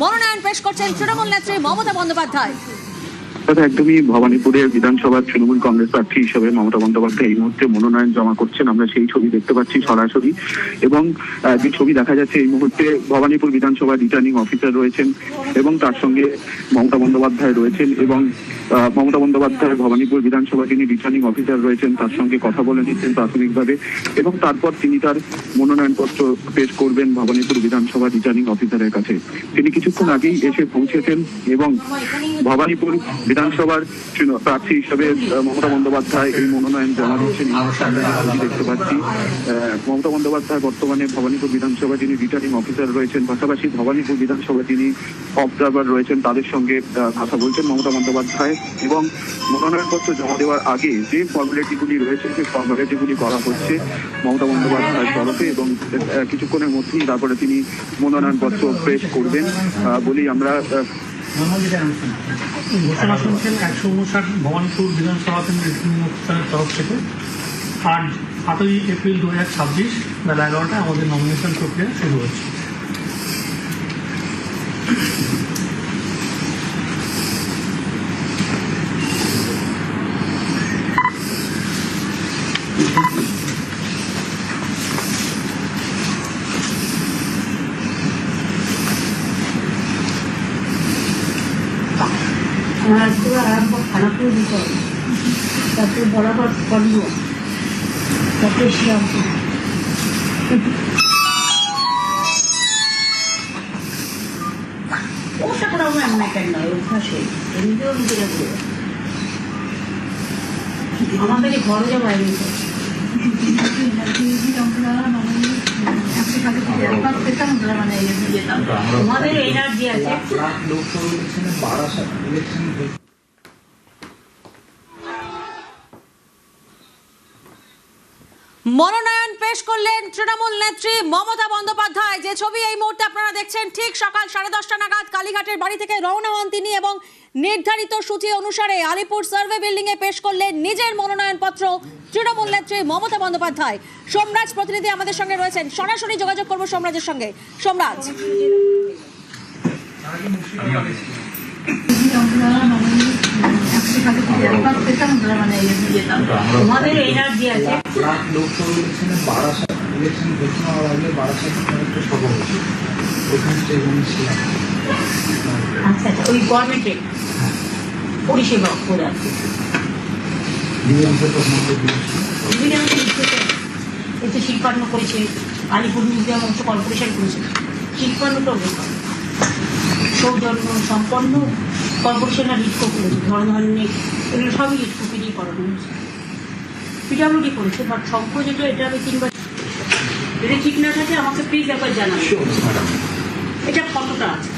মনোনয়ন পেশ করছেন তৃণমূল নেত্রী মমতা বন্দ্যোপাধ্যায়। একদমই ভবানীপুরের বিধানসভার তৃণমূল কংগ্রেস প্রার্থী হিসেবে মমতা বন্দ্যোপাধ্যায় এই মুহূর্তে মনোনয়ন জমা করছেন। আমরা সেই ছবি দেখতে পাচ্ছি সরাসরি, এবং যে ছবি দেখা যাচ্ছে এই মুহূর্তে ভবানীপুর বিধানসভার রিটার্নিং অফিসার রয়েছেন এবং তার সঙ্গে মমতা বন্দ্যোপাধ্যায় রয়েছেন, এবং মমতা বন্দ্যোপাধ্যায় ভবানীপুর বিধানসভা যিনি রিটার্নিং অফিসার রয়েছেন তার সঙ্গে কথা বলে নিচ্ছেন প্রাথমিকভাবে, এবং তারপর তিনি তার মনোনয়নপত্র পেশ করবেন ভবানীপুর বিধানসভা রিটার্নিং অফিসারের কাছে। তিনি কিছুক্ষণ আগেই এসে পৌঁছেছেন এবং ভবানীপুর বিধানসভার প্রার্থী হিসেবে মমতা বন্দ্যোপাধ্যায় এই মনোনয়ন জমা দিচ্ছেন। দেখতে পাচ্ছি মমতা বন্দ্যোপাধ্যায় বর্তমানে ভবানীপুর বিধানসভা যিনি রিটার্নিং অফিসার রয়েছেন, পাশাপাশি ভবানীপুর বিধানসভা যিনি অবজারভার রয়েছেন তাদের সঙ্গে কথা বলছেন মমতা বন্দ্যোপাধ্যায়, এবং মনোনয়নপত্র জমা দেওয়ার আগে যে ফর্মালিটিগুলি রয়েছে সেই ফর্মালিটিগুলি করা হচ্ছে মমতা বন্দ্যোপাধ্যায়ের তরফে, এবং কিছুক্ষণের মধ্যেই তারপরে তিনি মনোনয়নপত্র পেশ করবেন বলেই আমরা ঘোষণা শুনছেন। 159 ভবানীপুর বিধানসভা কেন্দ্রের তরফ থেকে আজ 7ই এপ্রিল 2026 বেলা 11টায় আমাদের নমিনেশন প্রক্রিয়া শুরু হচ্ছে। খানাপুর বিকল, তারপরে বরাবর কলিও, তারপরে শ্রীরামপুর। ওটা করা আমার ম্যাটার নয়, অভ্যাসে এমনিতেও নিজেরা করে আমার কাছে ঘরে যা বাইরে আমাদের এনার্জি আছে। মনোনয়ন পেশ করলেন তৃণমূল নেত্রী মমতা বন্দ্যোপাধ্যায়। যে ছবি এই মুহূর্তে আপনারা দেখছেন, ঠিক সকাল 10:30 নাগাদ কালীঘাটের বাড়ি থেকে রওনা হন তিনি, এবং নির্ধারিত সূচি অনুসারে আলিপুর সার্ভে বিল্ডিং এ পেশ করলেন নিজের মনোনয়নপত্র তৃণমূল নেত্রী মমতা বন্দ্যোপাধ্যায়। সোমরাজ প্রতিনিধি আমাদের সঙ্গে রয়েছেন, সরাসরি যোগাযোগ করবো সোমরাজের সঙ্গে। সোমরাজ, আমাদের এনার্জি আছে। আচ্ছা আচ্ছা, ওই গভর্নমেন্টের পরিষেবা করে আছে। এতে শিল্পান্ন করেছে, আলিপুর মিউজিয়াম অংশ কর্পোরেশন করেছে, শিল্পান্নটাও বেকার সৌজন্য সম্পন্ন কর্পোরেশনরা লিডকো করেছে, ধরনের এগুলো সবই লিডকোকে দিয়ে করানো হয়েছে। পিডাব্লিউডি করেছে, বাট সম্পর্ক যেটা এটা আমি 3 বার, যদি ঠিক না থাকে আমাকে প্লিজ একবার জানাবেন। এটা ফটোটা আছে,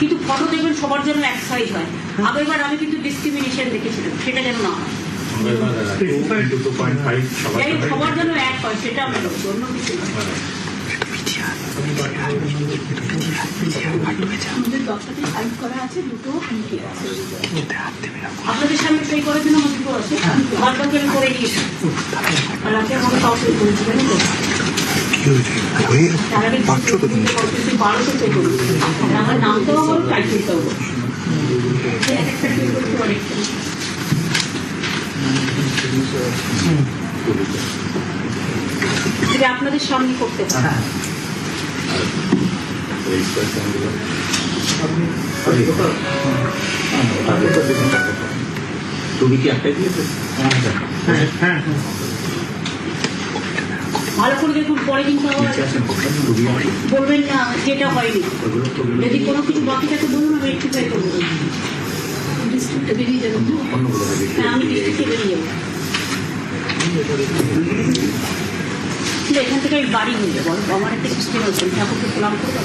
কিন্তু ফটো দেখবেন সবার জন্য এক সাইজ হয়। আগেরবার আমি কিন্তু ডিসক্রিমিনেশন দেখেছিলাম, সেটা যেন না হয়, সবার জন্য এক হয়, সেটা আমরা অন্য কিছু নয়। আপনাদের সামনে সেই করার জন্য আমার দুটো আছে, ভারতকে আমি করে দিয়েছি, আর আপনি আমাকে কাউকে করেছিলেন। আমার নামটাও বল, টাইটেলটাও বল, আপনাদের সামনে করতে পারেন। ভালো করে দেখুন, পরে কিন্তু বলবেন না যেটা হয়নি। যদি কোনো কিছু বাকি থাকে বলুন, আমি একটু ট্রাই করবো। বেরিয়ে যাবো, আমি ডিস্ট্রিক্টে বেরিয়ে যাবো, এখান থেকে আমি বাড়ি হয়ে যাবো। আমার একটা সিস্টেম আছে, ঠাকুরকে প্রণাম করবো।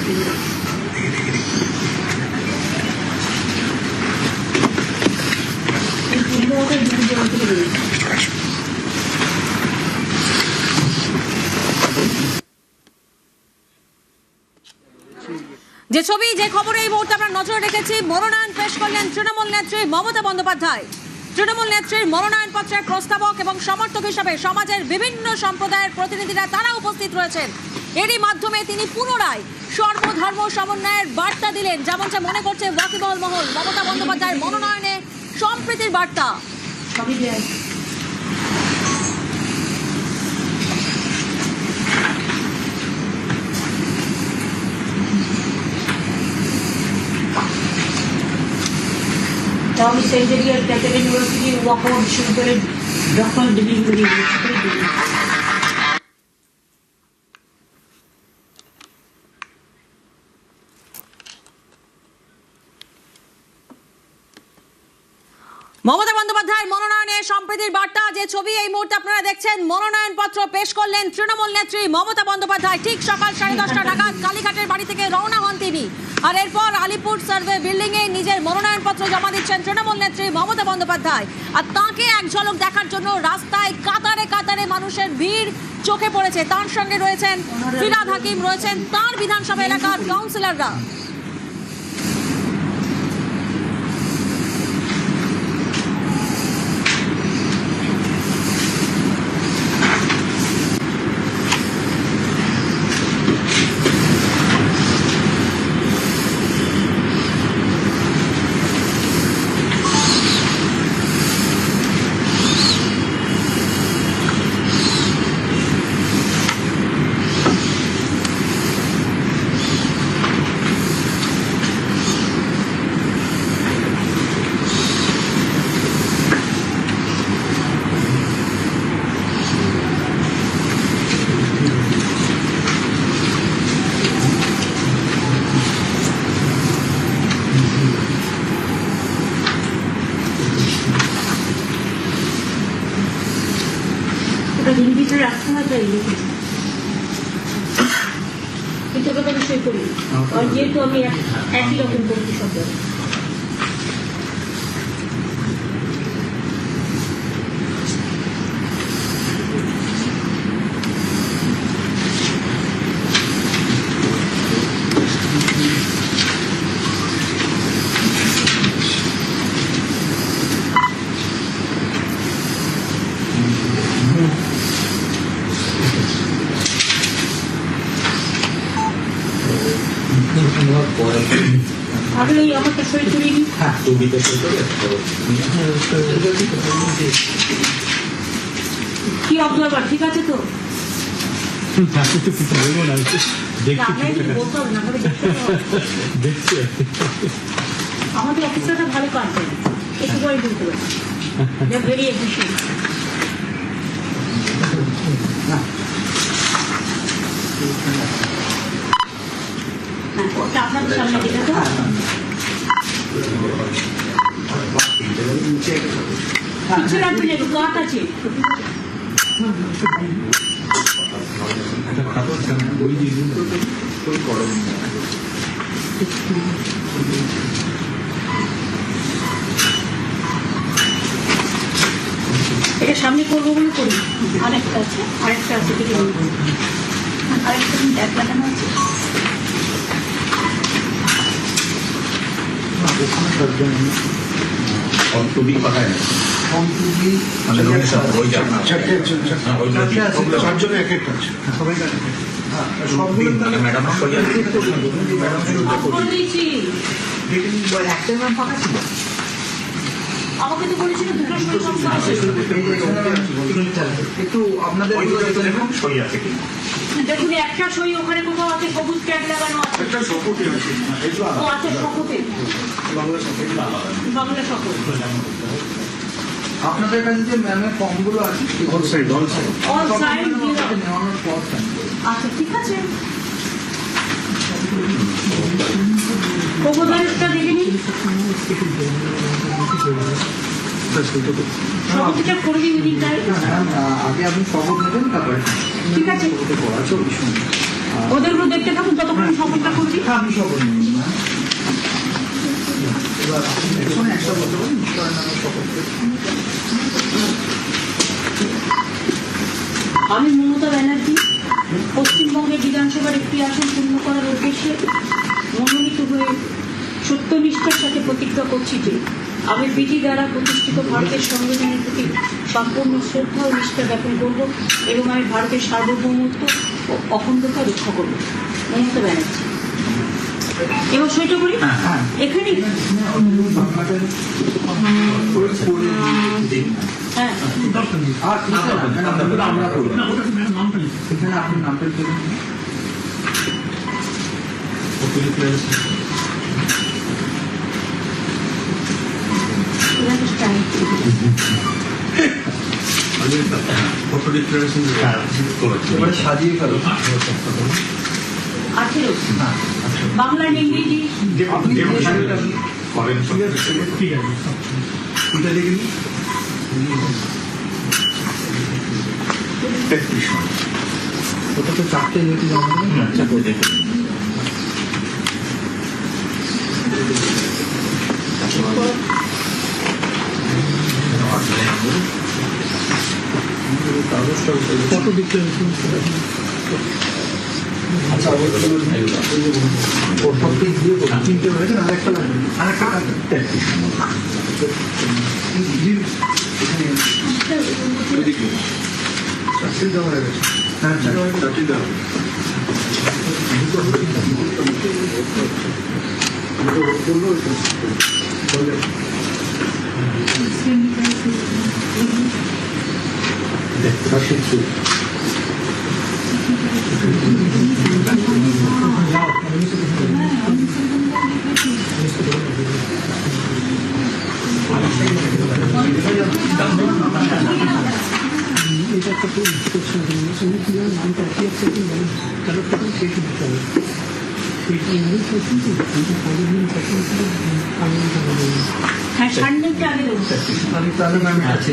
যে ছবি, যে খবরে এই মুহূর্তে আমরা নজর রেখেছি, মনোনয়ন পেশ করলেন তৃণমূল নেত্রী মমতা বন্দ্যোপাধ্যায়। তৃণমূল নেত্রীর মনোনয়নপত্রের প্রস্তাবক এবং সমর্থক হিসাবে সমাজের বিভিন্ন সম্প্রদায়ের প্রতিনিধিরা তারা উপস্থিত রয়েছেন। এরই মাধ্যমে তিনি পুনরায় সর্বধর্ম সমন্বয়ের বার্তা দিলেন, যেমনটা মনে করছে ওয়াকিবহল মহল। মমতা বন্দ্যোপাধ্যায়ের মনোনয়নে সম্প্রীতির বার্তা। সবই দেয়। আমি Saint Xavier Catholic University walkover বিশ্ববিদ্যালয়ের ডক্টর ডিগ্রি মমতা বন্দ্যোপাধ্যায়ের মনোনয়নে সম্প্রীতির বার্তা, যে ছবি এই মুহূর্তে আপনারা দেখছেন। মনোনয়নপত্র পেশ করলেন তৃণমূল নেত্রী মমতা বন্দ্যোপাধ্যায়। ঠিক সকাল 10:30 নাগাদ কালীঘাটের বাড়ি থেকে রওনা হন তিনি। আর এরপর আলিপুর সার্ভে বিল্ডিং এ নিজের মনোনয়নপত্র জমা দিচ্ছেন তৃণমূল নেত্রী মমতা বন্দ্যোপাধ্যায়। আর তাঁকে এক ঝলক দেখার জন্য রাস্তায় কাতারে কাতারে মানুষের ভিড় চোখে পড়েছে। তার সঙ্গে রয়েছেন ফিরহাদ হাকিম, রয়েছেন তার বিধানসভা এলাকার কাউন্সিলররা। দিন ভিতরে রাখতে হয়, তাই কিন্তু ওটা আমি সই করি। আর যেহেতু আমি একই রকম করছি সব জায়গায়। আগে ওই আমারটা সই করিনি। কি অবজারভার ঠিক আছে তো? আমাদের অফিসারটা ভালো কাজ করে, একটু করে বলতে পারি ভেরি এফিসিয়েন্ট। ওটা আপনাদের সামনে দিলে তো কিছু লাগবে না, কাঠ আছে। এটা সামনে করবো বলে করি। আরেকটা আছে আরেকটা ব্যাগ লাগানো আছে। আমাকে তো বলেছিল দুটো একটু আপনাদের দেখুন, একটা সই ওখানে কোথাও আছে, সবুজ ট্যাগ লাগানো আছে। ও আছে শপথে, বাংলা শপথ। আপনাদের কাছে যে ম্যামের ফর্মগুলো আছে আচ্ছা ঠিক আছে, প্রপোজালটা দেখে নিন। শপথটা করে দিন দিন তাই। আগে আপনি শপথ নেবেন, তারপরে ঠিক আছে ওদেরগুলো দেখতে থাকুন যতক্ষণ শপথটা করবি। আমি শপথ নিন না, এবার আপনি একটা বলতে পারেন শপথ। আমি মমতা ব্যানার্জি পশ্চিমবঙ্গের বিধানসভার একটি আসন পূর্ণ করার উদ্দেশ্যে মনোনীত হয়ে সত্যনিষ্ঠার সাথে প্রতিজ্ঞা করছি যে আমি বিধি দ্বারা প্রতিষ্ঠিত ভারতের সংবিধানের প্রতি সম্পূর্ণ শ্রদ্ধা ও নিষ্ঠা জ্ঞাপন করব এবং আমি ভারতের সার্বভৌমত্ব ও অখণ্ডতা রক্ষা করবে মমতা ব্যানার্জি। এবার সেটা করি এখানে আপনাদের হ্যাঁ দরকার নেই। আর আমরা করবো না, ওটা ম্যাডাম নামটা লিখুন। এখানে আপনি নামটা দেবেন এটাকে স্ট্রাইক এবারে সাজিয়ে ফেলো 18 বাংলা আর ইংরেজি আপনি যে শাড়িটা ঠিক আছে। এটা দেখে ওটা তো চারটে লিখে জমা দেবেন। কত দিকটা আচ্ছা ওর সবটাই দিয়ে দেবো। তিনটে হয়েছে না আরেকটা লাগবে আরেকটা লাগবে চারটে দেওয়া হয়ে গেছে হ্যাঁ চারটে দেওয়া এটা একটা খুব কোশ্চেন সঙ্গে কি হয় নামটা কি আছে কি বলেন তাহলে তখন সেই দিতে হবে সেইটা আমি করছি কিন্তু পরের দিন তখন আমি হ্যাঁ সামনেটা আগে দেবো তাহলে ম্যাম আছে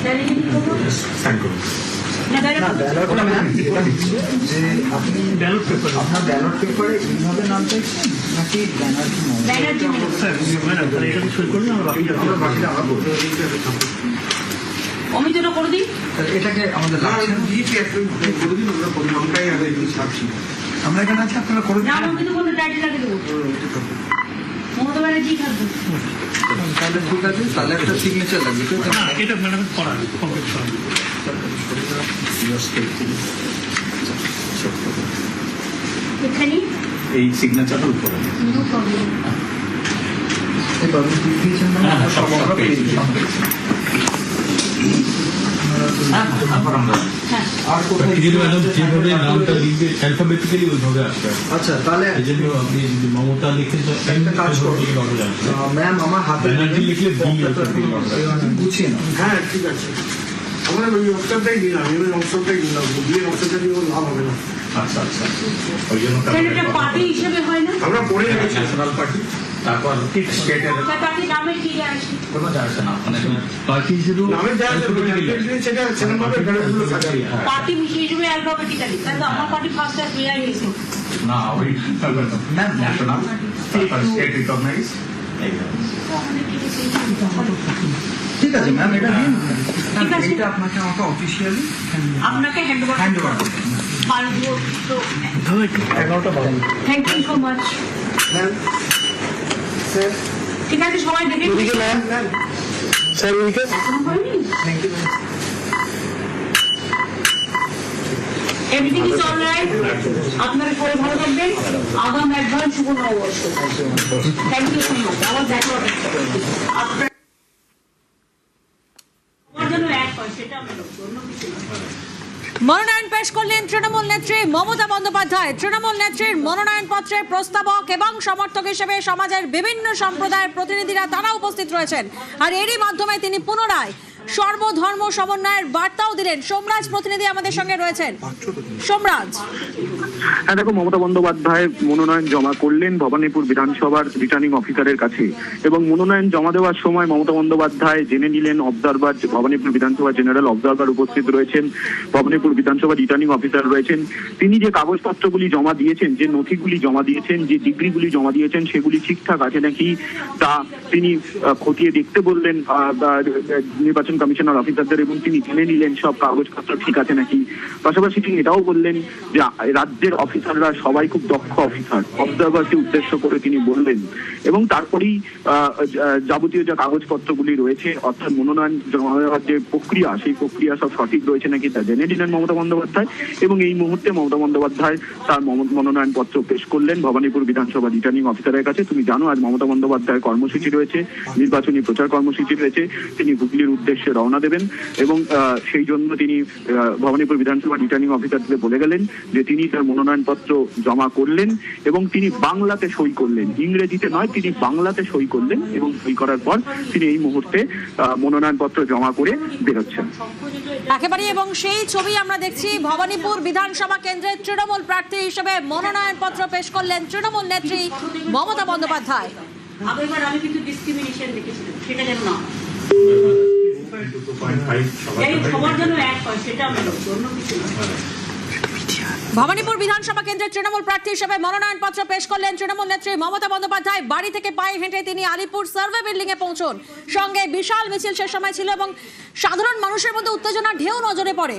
তাহলে কি করবো না তাহলে ব্যালটটা ম্যাম যেটা হচ্ছে যে আপনি ব্যালট পেপার আপনার ব্যালট পেপারে এইভাবে নাম চাইছেন নাকি ব্যানার্জি নাম ব্যানার্জি ম্যাডাম তাহলে এটাকে সই করলে আমরা বাকিটা আমরা বাকিটা আবার বলবো অমিতটা করে দিই এটাকে আমাদের লাগছে আমরা এখানে আছি আপনারা করে না দিন অমিত বলতে টাইটেল আগে দেবো মমতা ব্যানার্জি থাকবে তাহলে ঠিক আছে তাহলে একটা সিগনেচার লাগবে তো না এটা ম্যাডাম করা কমপ্লিট করা এখানে এই সিগনেচারটা উপরে নো প্রবলেম এই পাবলিক ডিফিনিশন মানে হ্যাঁ, সব আমরা সব পেয়ে পেয়ে দিই। তারপর আমরা হ্যাঁ আর কোথায় কিন্তু ম্যাডাম যেভাবে নামটা লিখবে অ্যালফাবেটিক্যালি ওইভাবে আসবে আচ্ছা তাহলে এই জন্য আপনি যদি মমতা লিখে একটা কাজ করো। ম্যাম আমার হাতে ব্যানার্জি লিখলে বি গুছিয়ে নাও হ্যাঁ ঠিক আছে আমরা ওই অপশনটাই দিলাম ওই অপশনটাই দিলাম দিয়ে অপশনটা দিয়ে লাভ হবে না আচ্ছা আচ্ছা ওই জন্য তাহলে এটা পার্টি হিসেবে হয় না আমরা পড়ে রেখেছি ন্যাশনাল পার্টি তারপর স্টেটের পার্টি নামের কি আছে কোনো যায় আসে না মানে পার্টি হিসেবেও নামে যা সেটা সেরকমভাবে ব্যানারগুলো সাজাই পার্টি হিসেবে অ্যালফাবেটিক্যালি তাহলে আমার পার্টি ফার্স্ট আর বেআই হয়েছে না ওই ন্যাশনাল তারপর স্টেট রিকগনাইজ ঠিক আছে ম্যাম এটা নিন ঠিক আছে। এটা আপনাকে আমাকে অফিসিয়ালি আপনাকে হ্যান্ড ওভার হ্যান্ড ওভার পারবো তো 11টা বাজে thank you so much ma'am sir ঠিক আছে সবাই দেখে ম্যাম স্যার উইকে এভরিথিং ইজ অল রাইট আপনারা সবাই ভালো থাকবেন আগাম অ্যাডভান্স শুভ নববর্ষ থ্যাংক ইউ সো মাচ আবার দেখা হবে আপনার আমার জন্য এক হয় সেটা আমি অন্য কিছু না মনোনয়ন পেশ করলেন তৃণমূল নেত্রী মমতা বন্দ্যোপাধ্যায়। তৃণমূল নেত্রীর মনোনয়ন পত্রের প্রস্তাবক এবং সমর্থক হিসেবে সমাজের বিভিন্ন সম্প্রদায়ের প্রতিনিধিরা তারা উপস্থিত রয়েছেন। আর এরই মাধ্যমে তিনি পুনরায় সর্বধর্ম সমন্বয়ের বার্তাও দিলেন। সোমরাজ প্রতিনিধি আমাদের সঙ্গে রয়েছেন। সোমরাজ, হ্যাঁ দেখো, মমতা বন্দ্যোপাধ্যায় মনোনয়ন জমা করলেন ভবানীপুর বিধানসভার রিটার্নিং অফিসারের কাছে এবং মনোনয়ন জমা দেওয়ার সময় মমতা বন্দ্যোপাধ্যায় জেনে নিলেন অবজারভার, ভবানীপুর বিধানসভা জেনারেল অবজারভার উপস্থিত রয়েছেন, ভবানীপুর বিধানসভা রিটার্নিং অফিসার রয়েছেন। তিনি যে কাগজপত্রগুলি জমা দিয়েছেন, যে নথিগুলি জমা দিয়েছেন, যে ডিগ্রিগুলি জমা দিয়েছেন সেগুলি ঠিকঠাক আছে নাকি তা তিনি খতিয়ে দেখতে বললেন নির্বাচন কমিশনার অফিসারদের এবং তিনি জেনে নিলেন সব কাগজপত্র ঠিক আছে নাকি। পাশাপাশি তিনি এটাও বললেন যে রাজ্যে রাজ্যের অফিসাররা সবাই খুব দক্ষ অফিসার, অবজারভারকে উদ্দেশ্য করে তিনি বললেন এবং তারপরেই যাবতীয় যে কাগজপত্রগুলি রয়েছে অর্থাৎ মনোনয়ন জমা দেওয়ার যে প্রক্রিয়া, সেই প্রক্রিয়া সব সঠিক রয়েছে নাকি তা জেনে নিলেন মমতা বন্দ্যোপাধ্যায়। এবং এই মুহূর্তে মমতা বন্দ্যোপাধ্যায় তার মনোনয়নপত্র পেশ করলেন ভবানীপুর বিধানসভা রিটার্নিং অফিসারের কাছে। তুমি জানো আজ মমতা বন্দ্যোপাধ্যায়ের কর্মসূচি রয়েছে, নির্বাচনী প্রচার কর্মসূচি রয়েছে, তিনি হুগলির উদ্দেশ্যে রওনা দেবেন এবং সেই জন্য তিনি ভবানীপুর বিধানসভা রিটার্নিং অফিসারকে বলে গেলেন যে তিনি তার মনোনয়নপত্র জমা করলেন এবং তিনি বাংলাতে সই করলেন, ইংরেজিতে নয়, তিনি বাংলাতে সই করলেন এবং সই করার পর তিনি এই মুহূর্তে মনোনয়নপত্র জমা করে বেরোচ্ছেন। একেবারে এবং সেই ছবি আমরা দেখছি ভবানীপুর বিধানসভা কেন্দ্রের তৃণমূল প্রার্থী হিসেবে মনোনয়নপত্র পেশ করলেন তৃণমূল নেত্রী মমতা বন্দ্যোপাধ্যায়। আগেরবার আমি কিন্তু ডিসক্রিমিনেশন দেখেছিলাম, সেটা যেন না 2.5 সবার জন্য এক হয়, সেটা আমি অন্য কিছু না। ভবানীপুর বিধানসভা কেন্দ্রের তৃণমূল প্রার্থী হিসেবে মনোনয়নপত্র পেশ করলেন তৃণমূল নেত্রী মমতা বন্দ্যোপাধ্যায়। বাড়ি থেকে পায়ে হেঁটে তিনি আলিপুর সার্ভে বিল্ডিং এ পৌঁছন। সঙ্গে বিশাল মিছিল সে সময় ছিল এবং সাধারণ মানুষের মধ্যে উত্তেজনার ঢেউ নজরে পড়ে।